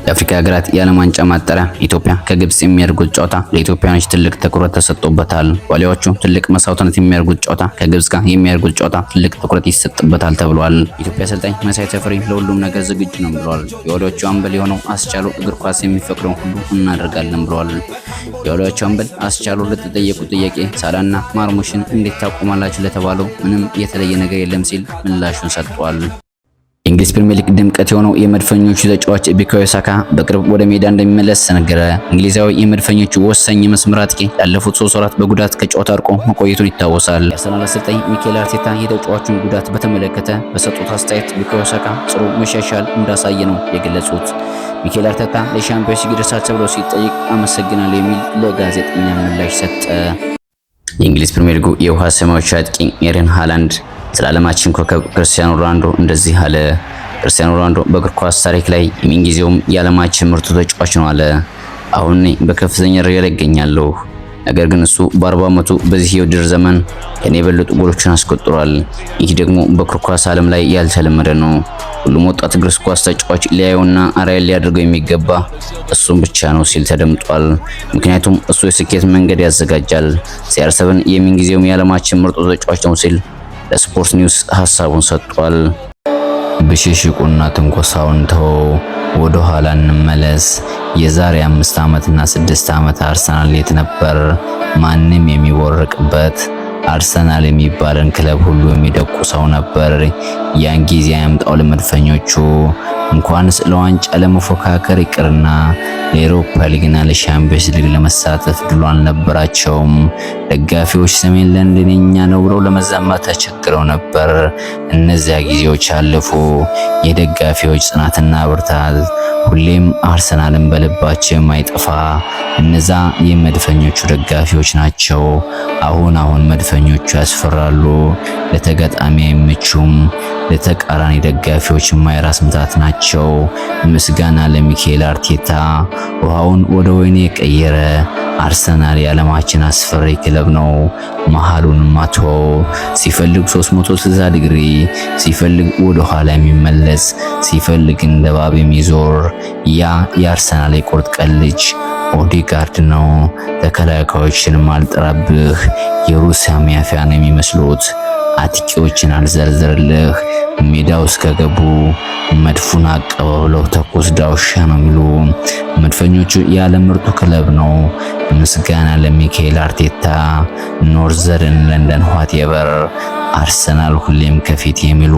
የአፍሪካ ሀገራት የዓለም ዋንጫ ማጣሪያ ኢትዮጵያ ከግብጽ የሚያደርጉት ጨዋታ ለኢትዮጵያኖች ትልቅ ትኩረት ተሰጥቶበታል። ዋሊያዎቹ ትልቅ መስዋዕትነት የሚያደርጉት ጨዋታ ከግብጽ ጋር የሚያደርጉት ጨዋታ ትልቅ ትኩረት ይሰጥበታል ተብሏል። ኢትዮጵያ አሰልጣኝ መሳይ ተፈሪ ለሁሉም ነገር ዝግጁ ነው ብለዋል። የዋሊያዎቹ አምበል የሆነው አስቻሉ እግር ኳስ የሚፈቅደውን ሁሉ እናደርጋለን ብለዋል። የዋሊያዎቹ አምበል አስቻሉ ለተጠየቁት ጥያቄ ሳላና ማርሙሽን እንዴት ታቆማላችሁ ለተባለው ምንም የተለየ ነገር የለም ሲል ምላሹን ሰጥቷል። የእንግሊዝ ፕሪሚየር ሊግ ድምቀት የሆነው የመድፈኞቹ ተጫዋች ቡካዮ ሳካ በቅርብ ወደ ሜዳ እንደሚመለስ ተነገረ። እንግሊዛዊ የመድፈኞቹ ወሳኝ የመስመር አጥቂ ላለፉት 3 ወራት በጉዳት ከጨዋታ አርቆ መቆየቱን ይታወሳል። የአርሰናል አሰልጣኝ ሚኬል አርቴታ የተጫዋቹን ጉዳት በተመለከተ በሰጡት አስተያየት ቡካዮ ሳካ ጥሩ መሻሻል እንዳሳየ ነው የገለጹት። ሚኬል አርቴታ ለሻምፒዮንስ ሊግ ደርሳችሁ ብሎ ሲጠይቅ አመሰግናለሁ የሚል ለጋዜጠኛ ምላሽ ሰጠ። የእንግሊዝ ፕሪሚየር ሊግ የውሃ ሰማዮች አጥቂ ኤርሊንግ ሃላንድ ስለ ዓለማችን ኮከብ ክርስቲያኖ ሮናልዶ እንደዚህ አለ። ክርስቲያኖ ሮናልዶ በእግር ኳስ ታሪክ ላይ የምንጊዜውም የዓለማችን ምርጡ ተጫዋች ነው አለ። አሁን በከፍተኛ ደረጃ ላይ እገኛለሁ። ነገር ግን እሱ በ40 ዓመቱ በዚህ የውድድር ዘመን ከኔ የበለጡ ጎሎችን አስቆጥሯል። ይህ ደግሞ በእግር ኳስ ዓለም ላይ ያልተለመደ ነው። ሁሉም ወጣት እግር ኳስ ተጫዋች ሊያየውና አርአያ ሊያደርገው የሚገባ እሱም ብቻ ነው ሲል ተደምጧል። ምክንያቱም እሱ የስኬት መንገድ ያዘጋጃል። CR7 የምንጊዜውም የዓለማችን ምርጡ ተጫዋች ነው ሲል ለስፖርት ኒውስ ሐሳቡን ሰጥቷል። ብሽሽቁና ትንኮሳውን ተው፣ ወደ ኋላ እንመለስ። የዛሬ 5 ዓመትና 6 ዓመት አርሰናል የት ነበር? ማንም የሚወርቅበት አርሰናል የሚባልን ክለብ ሁሉ የሚደቁሰው ነበር። ያን ጊዜ ያምጣው ለመድፈኞቹ እንኳንስ ለዋንጫ ለመፎካከር ይቅርና ለአውሮፓ ሊግና ለሻምፒዮንስ ሊግ ለመሳተፍ ድሉ አልነበራቸውም። ደጋፊዎች ሰሜን ለንደን የኛ ነው ብለው ለመዛመት ተቸግረው ነበር። እነዚያ ጊዜዎች አለፉ። የደጋፊዎች ጽናትና ብርታት ሁሌም አርሰናልን በልባቸው የማይጠፋ እነዛ የመድፈኞቹ ደጋፊዎች ናቸው። አሁን መድፈኞቹ ያስፈራሉ። ለተጋጣሚ አይመቹም። ለተቃራኒ ደጋፊዎች የማይራስ ምታት ናቸው። ምስጋና ለሚኬል አርቴታ ውሃውን ወደ ወይን የቀየረ። አርሰናል የዓለማችን አስፈሪ ክለብ ነው። መሃሉን ማቶ ሲፈልግ 360 ዲግሪ፣ ሲፈልግ ወደ ኋላ የሚመለስ፣ ሲፈልግ እንደ እባብ የሚዞር ያ የአርሰናል የቁርጥ ቀን ልጅ ኦዴጋርድ ነው። ተከላካዮችን አልጠራብህ፣ የሩሲያ ማፊያ ነው የሚመስሉት። አጥቂዎችን አልዘርዝርልህ፣ ሜዳ ውስጥ ከገቡ መድፉን አቀባብለው ተኩስ ዳውሻ ነው የሚሉ መድፈኞቹ የዓለም ምርጡ ክለብ ነው። ምስጋና ለሚኬል አርቴታ። ኖርዘርን ለንደን ዋትኤቨር፣ አርሰናል ሁሌም ከፊት የሚሉ